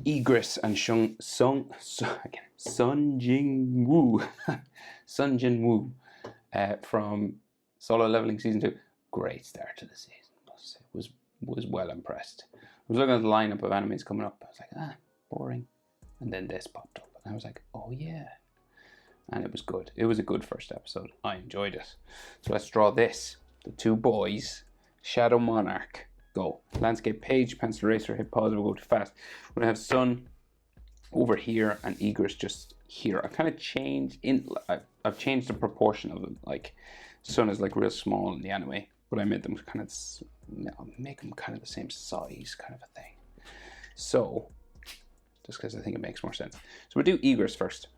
Igris and Sun Jinwoo. Sun Jinwoo from Solo Leveling Season 2. Great start to the season, must say. Was well impressed. I was looking at the lineup of animes coming up. I was like, boring. And then this popped up. And I was like, oh yeah. And it was good. It was a good first episode. I enjoyed it. So let's draw this. The two boys. Shadow Monarch. Go. Landscape page, pencil eraser, hit pause, we'll go too fast. We're going to have Sun over here and Igris just here. I've kind of changed I've changed the proportion of them. Like Sun is like real small in the anime, but I made them kind of, I'll make them kind of the same size kind of a thing. So, just because I think it makes more sense. So we'll do Igris first.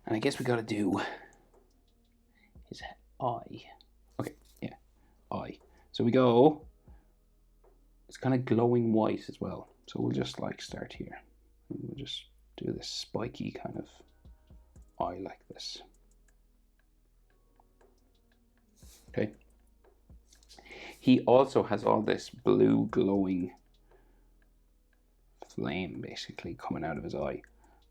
And I guess we got to do his eye. Okay, yeah, eye. So we go, it's kind of glowing white as well. So we'll just like start here. And we'll just do this spiky kind of eye like this. Okay. He also has all this blue glowing flame basically coming out of his eye.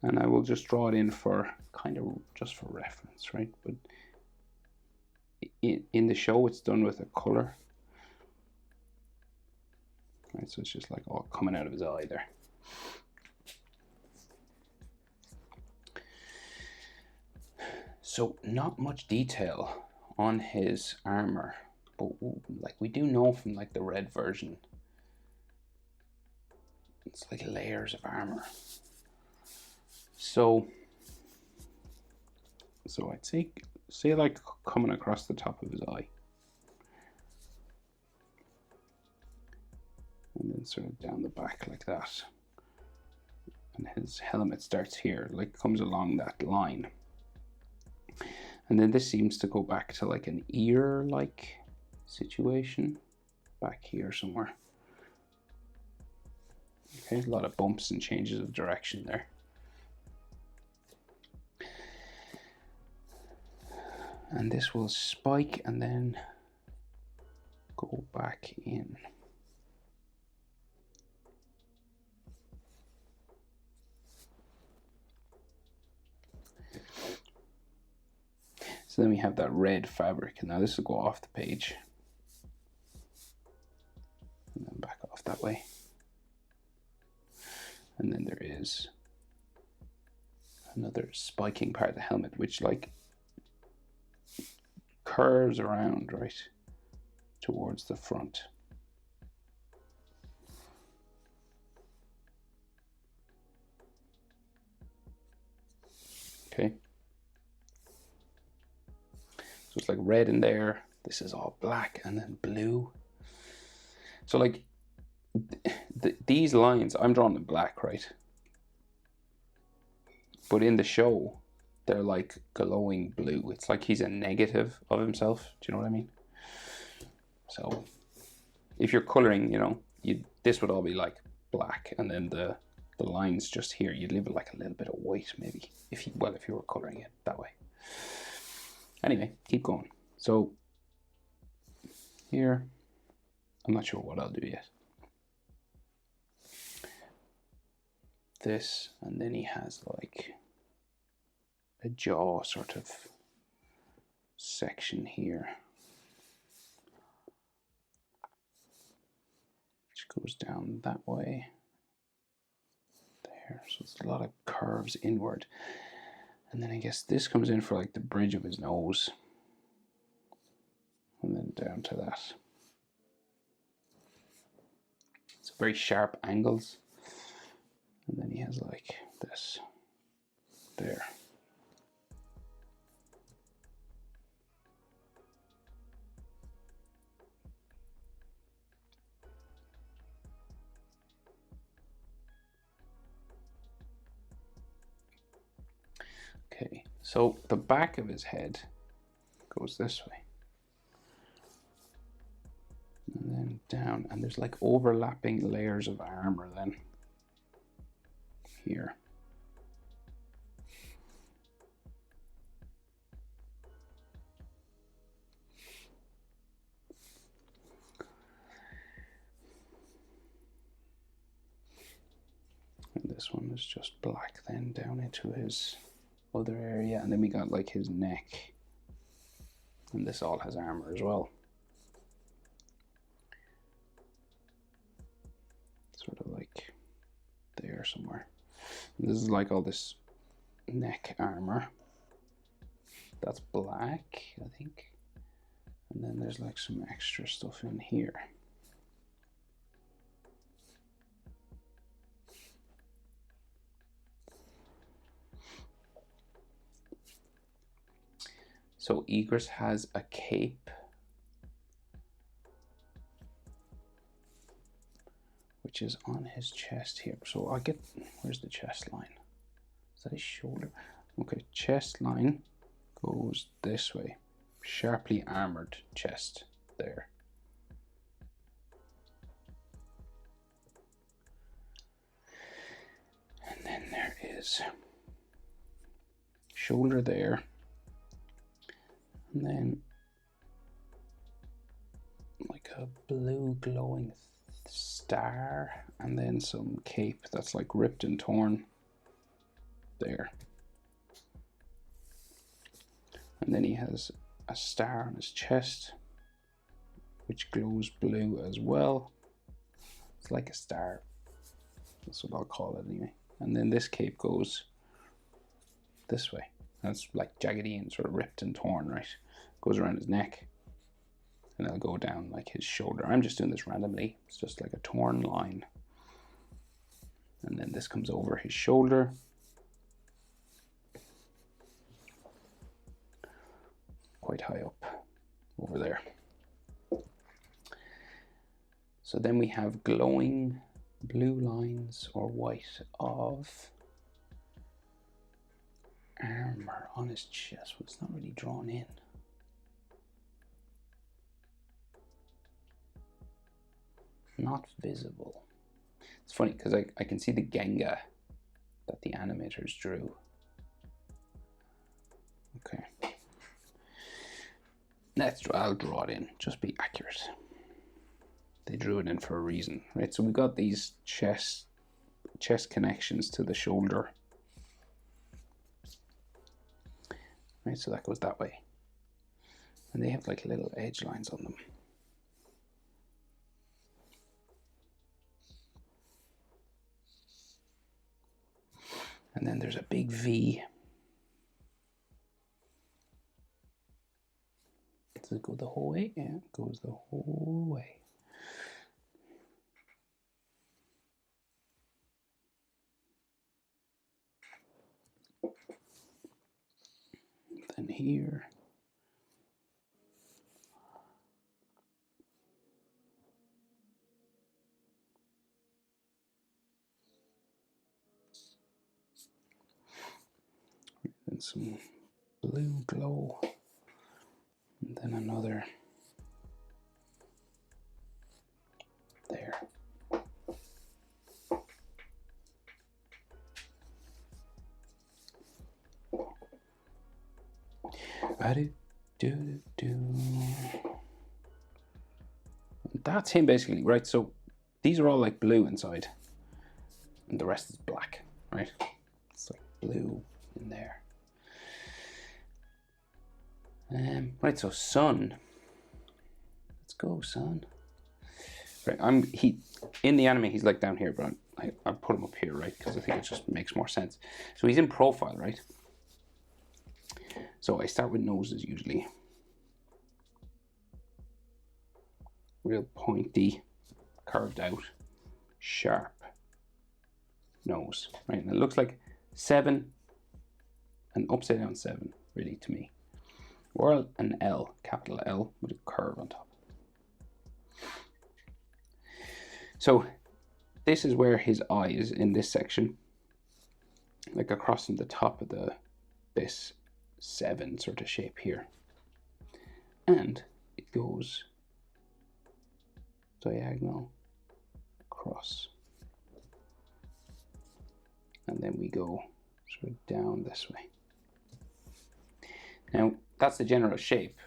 And I will just draw it in for kind of just for reference, right? But in the show, it's done with a color. Right, so it's just like all coming out of his eye there. So not much detail on his armor, but like we do know from like the red version, it's like layers of armor. So I'd say like coming across the top of his eye. And then sort of down the back like that. And his helmet starts here, like comes along that line. And then this seems to go back to like an ear-like situation. Back here somewhere. Okay, a lot of bumps and changes of direction there. And this will spike and then go back in. So then we have that red fabric, and now this will go off the page. And then back off that way. And then there is another spiking part of the helmet, which like curves around, right, towards the front. Okay. So it's like red in there. This is all black and then blue. So like these lines, I'm drawing in black, right? But in the show, they're like glowing blue. It's like he's a negative of himself. Do you know what I mean? So if you're coloring, you know, this would all be like black, and then the lines just here, you'd leave it like a little bit of white maybe, if you were coloring it that way. Anyway, keep going. So here, I'm not sure what I'll do yet. This, and then he has like a jaw sort of section here, which goes down that way. There, so it's a lot of curves inward. And then I guess this comes in for like the bridge of his nose. And then down to that. It's very sharp angles. And then he has like this there. Okay, so the back of his head goes this way. And then down, and there's like overlapping layers of armor then here. this one is just black then down into his other area, and then we got like his neck, and this all has armor as well. Sort of like there somewhere. And this is like all this neck armor. That's black, I think. And then there's like some extra stuff in here. So Igris has a cape, which is on his chest here. So I get, where's the chest line? Is that his shoulder? Okay, chest line goes this way. Sharply armored chest there. And then there is shoulder there. And then like a blue glowing star, and then some cape that's like ripped and torn there. And then he has a star on his chest, which glows blue as well. It's like a star. That's what I'll call it anyway. And then this cape goes this way. That's like jaggedy and sort of ripped and torn, right? Goes around his neck, and it'll go down like his shoulder. I'm just doing this randomly. It's just like a torn line. And then this comes over his shoulder. Quite high up over there. So then we have glowing blue lines or white of armor on his chest, but it's not really drawn in. Not visible. It's funny because I can see the Genga that the animators drew. Okay. I'll draw it in, just be accurate. They drew it in for a reason, right? So we've got these chest connections to the shoulder. Right, so that goes that way. And they have like little edge lines on them. And then there's a big V. Does it go the whole way? Yeah, it goes the whole way. Then here. And some blue glow. And then another there. That's him basically, right? So these are all like blue inside, and the rest is black, right? It's like blue in there. Right, so sun. Let's go, sun. Right, in the anime he's like down here, but I'll put him up here, right? Because I think it just makes more sense. So he's in profile, right? So I start with noses usually. Real pointy, curved out, sharp nose, right? And it looks like 7, an upside down 7, really, to me. Or an L, capital L, with a curve on top. So this is where his eye is in this section, like across from the top of this 7 sort of shape here. And it goes diagonal across. And then we go sort of down this way. Now, that's the general shape.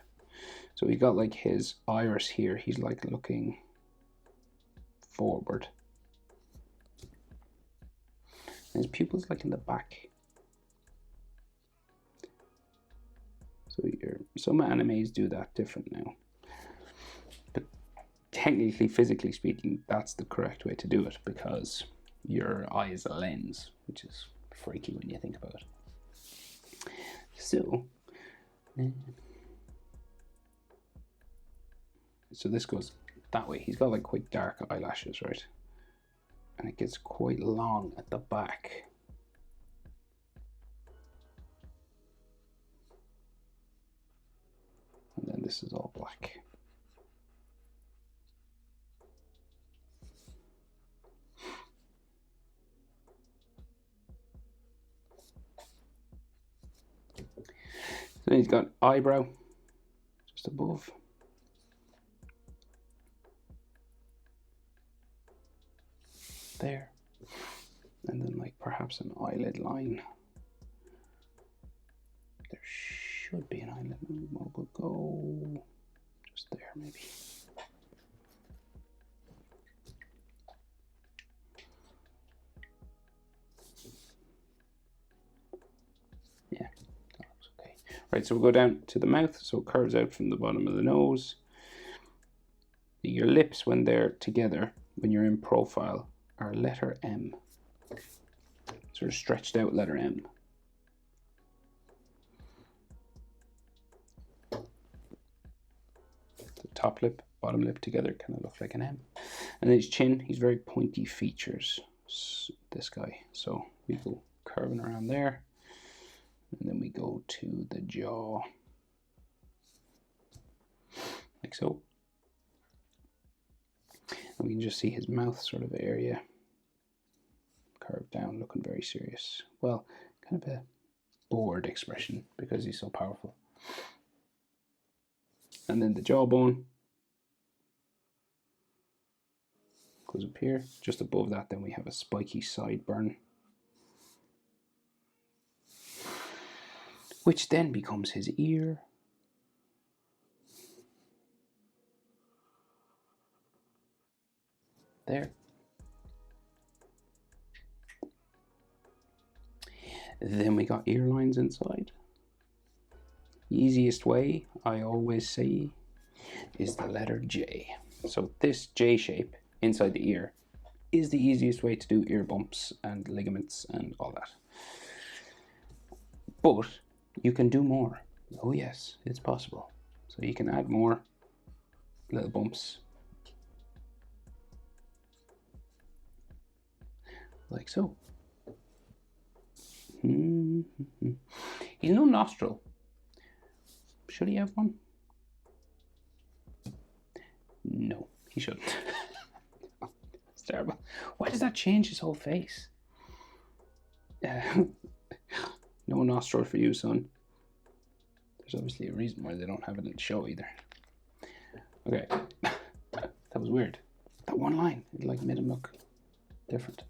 So we got like his iris here. He's like looking forward. His pupils like in the back. So some animes do that different now. But technically, physically speaking, that's the correct way to do it because your eye is a lens, which is freaky when you think about it. So this goes that way. He's got like quite dark eyelashes, right? And it gets quite long at the back. And then this is all black. So he's got eyebrow just above. There. And then like perhaps an eyelid line. There should be an eyelid line. We'll go just there maybe. Yeah, that looks okay. Right, so we'll go down to the mouth. So it curves out from the bottom of the nose. Your lips, when they're together, when you're in profile, are letter M. Sort of stretched out letter M. The top lip, bottom lip together kind of look like an M. And his chin, he's very pointy features, this guy. So we go curving around there. And then we go to the jaw. Like so. And we can just see his mouth sort of area curved down, looking very serious. Well, kind of a bored expression because he's so powerful. And then the jawbone goes up here. Just above that, then we have a spiky sideburn, which then becomes his ear. There. Then we got ear lines inside. Easiest way, I always say, is the letter J. So this J shape inside the ear is the easiest way to do ear bumps and ligaments and all that. But you can do more. Oh yes, it's possible. So you can add more little bumps. Like so. He's no nostril. Should he have one? No, he shouldn't. It's terrible. Why does that change his whole face? No nostril for you, son. There's obviously a reason why they don't have it in the show either. Okay, that was weird. That one line, it like made him look different.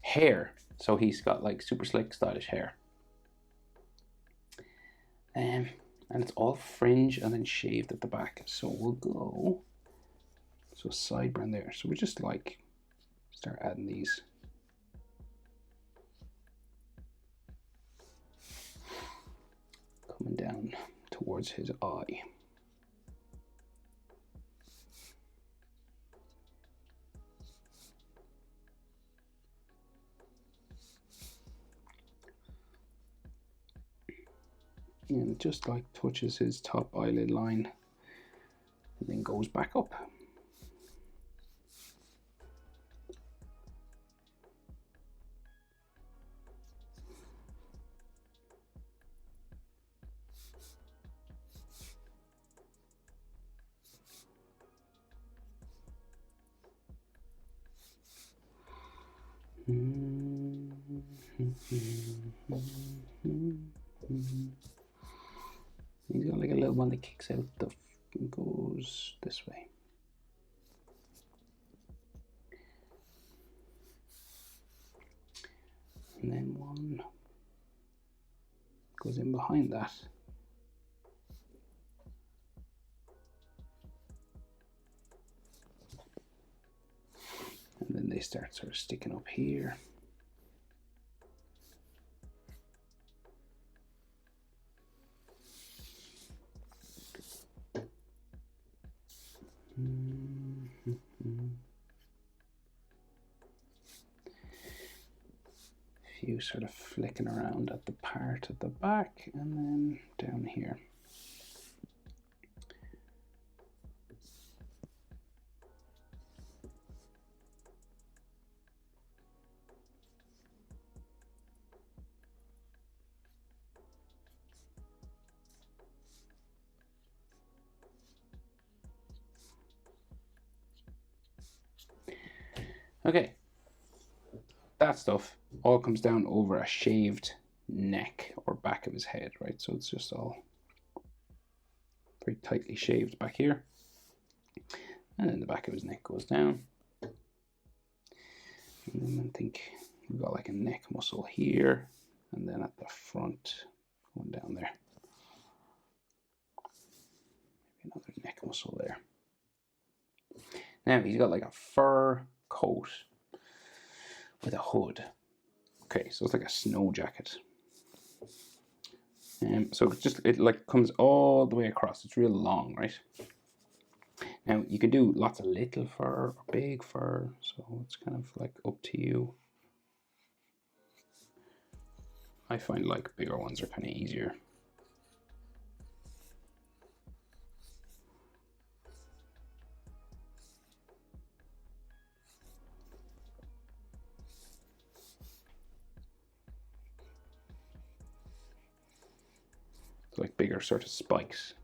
Hair. So he's got like super slick, stylish hair. And it's all fringe and then shaved at the back. So we'll go, so sideburn there. So we just like start adding these. Coming down towards his eye. And it just like touches his top eyelid line and then goes back up. He's got like a little one that kicks out and goes this way. And then one goes in behind that. And then they start sort of sticking up here. Few sort of flicking around at the part at the back and then down here. Okay, that stuff all comes down over a shaved neck or back of his head, right? So it's just all very tightly shaved back here. And then the back of his neck goes down. And then I think we've got like a neck muscle here, and then at the front, going down there. Maybe another neck muscle there. Now he's got like a fur coat with a hood. Okay, so it's like a snow jacket. So it like comes all the way across. It's real long, right? Now you can do lots of little fur or big fur, so it's kind of like up to you. I find like bigger ones are kind of easier. It's like bigger sort of spikes.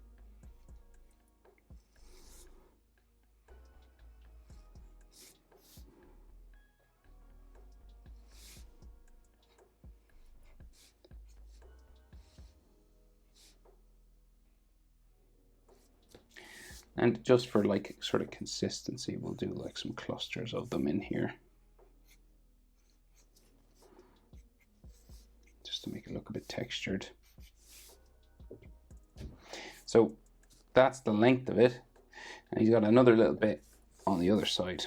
And just for like sort of consistency, we'll do like some clusters of them in here. Just to make it look a bit textured. So that's the length of it. And he's got another little bit on the other side.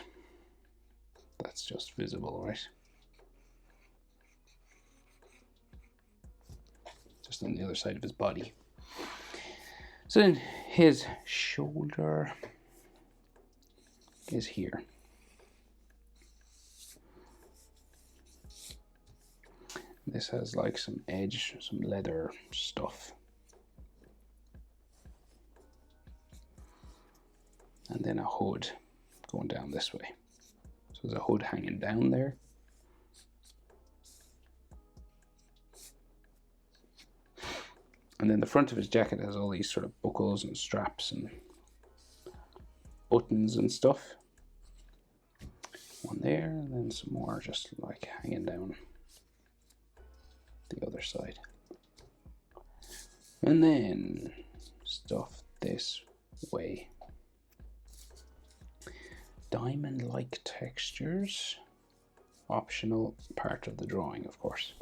That's just visible, right? Just on the other side of his body. So then his shoulder is here. This has like some edge, some leather stuff. And then a hood going down this way. So there's a hood hanging down there. And then the front of his jacket has all these sort of buckles and straps and buttons and stuff. One there, and then some more just like hanging down the other side. And then stuff this way. Diamond-like textures. Optional part of the drawing, of course.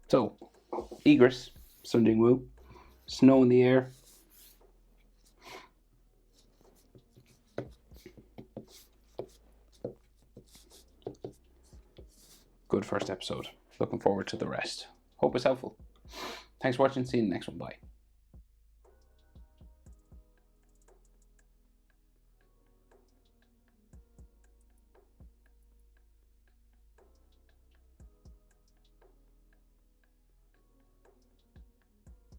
So, Igris, Jinwoo, snow in the air. Good first episode. Looking forward to the rest. Hope it's helpful. Thanks for watching. See you in the next one. Bye.